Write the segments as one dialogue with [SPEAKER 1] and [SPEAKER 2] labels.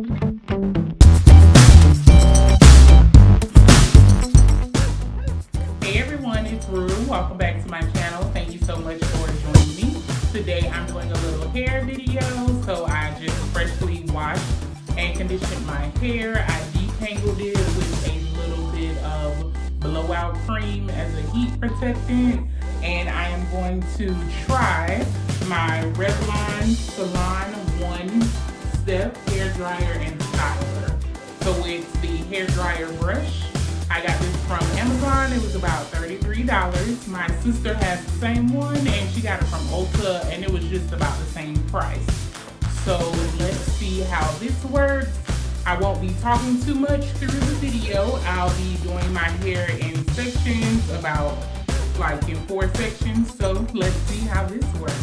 [SPEAKER 1] Hey everyone, it's Rue. Welcome back to my channel. Thank you so much for joining me. Today I'm doing a little hair video. So I just freshly washed and conditioned my hair. I detangled it with a little bit of blowout cream as a heat protectant. And I am going to try my Revlon Salon One Step hair dryer and styler. So it's the hair dryer brush. I got this from Amazon. It was about $33. My sister has the same one and she got it from Ulta and it was just about the same price. So let's see how this works. I won't be talking too much through the video. I'll be doing my hair in sections, about like in 4 sections. So let's see how this works.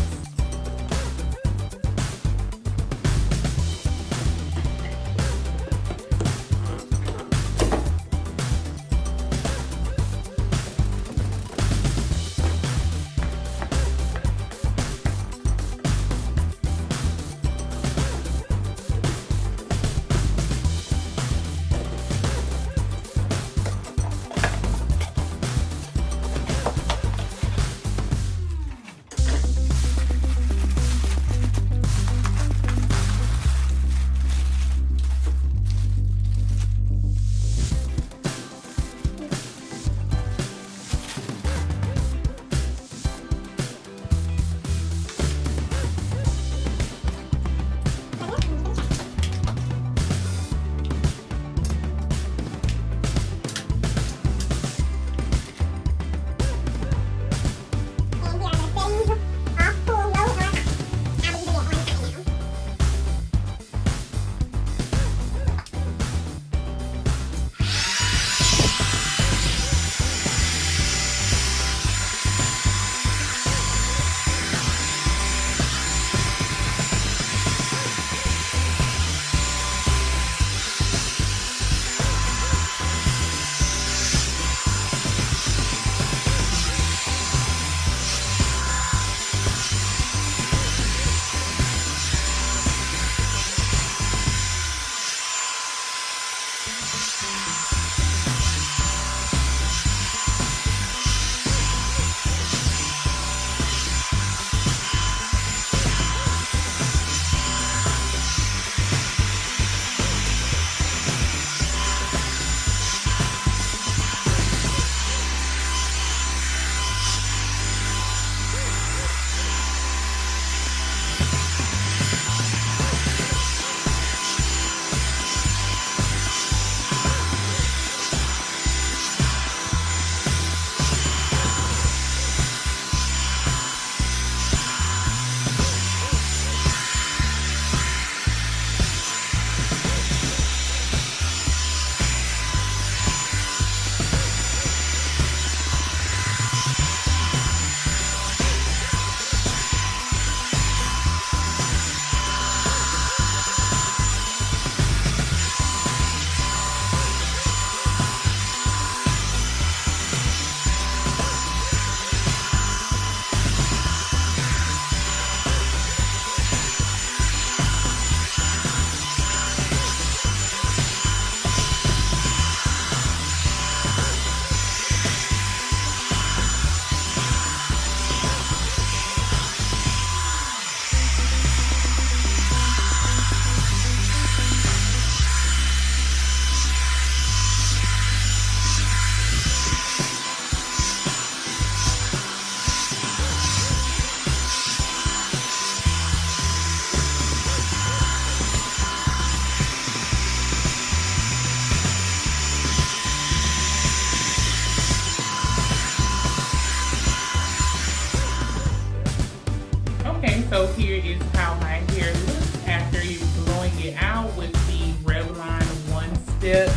[SPEAKER 1] Okay, so here is how my hair looks after you blowing it out with the Revlon One Step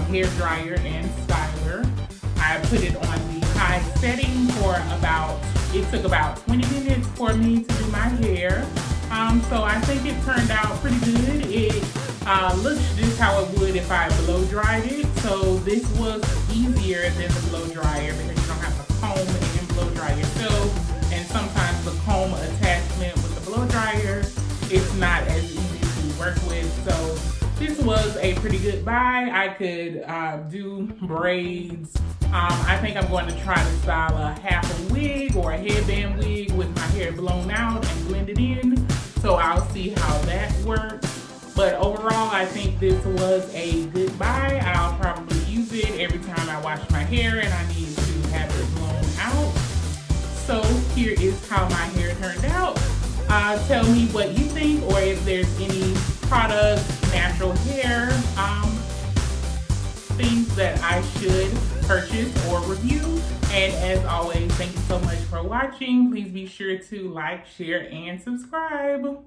[SPEAKER 1] hair dryer and styler. I put it on the high setting for it took about 20 minutes for me to do my hair. So I think it turned out pretty good. It looks just how it would if I blow dried it. So this was easier than the blow dryer because you don't have to comb and blow dry yourself. And sometimes the comb attachment with the blow dryer, it's not as easy to work with. So was a pretty good buy. I could do braids. I think I'm going to try to style a half a wig or a headband wig with my hair blown out and blend it in. So I'll see how that works. But overall, I think this was a good buy. I'll probably use it every time I wash my hair and I need to have it blown out. So here is how my hair turned out. Tell me what you think, or if there's any products, natural hair, things that I should purchase or review. And as always, thank you so much for watching. Please be sure to like, share, and subscribe.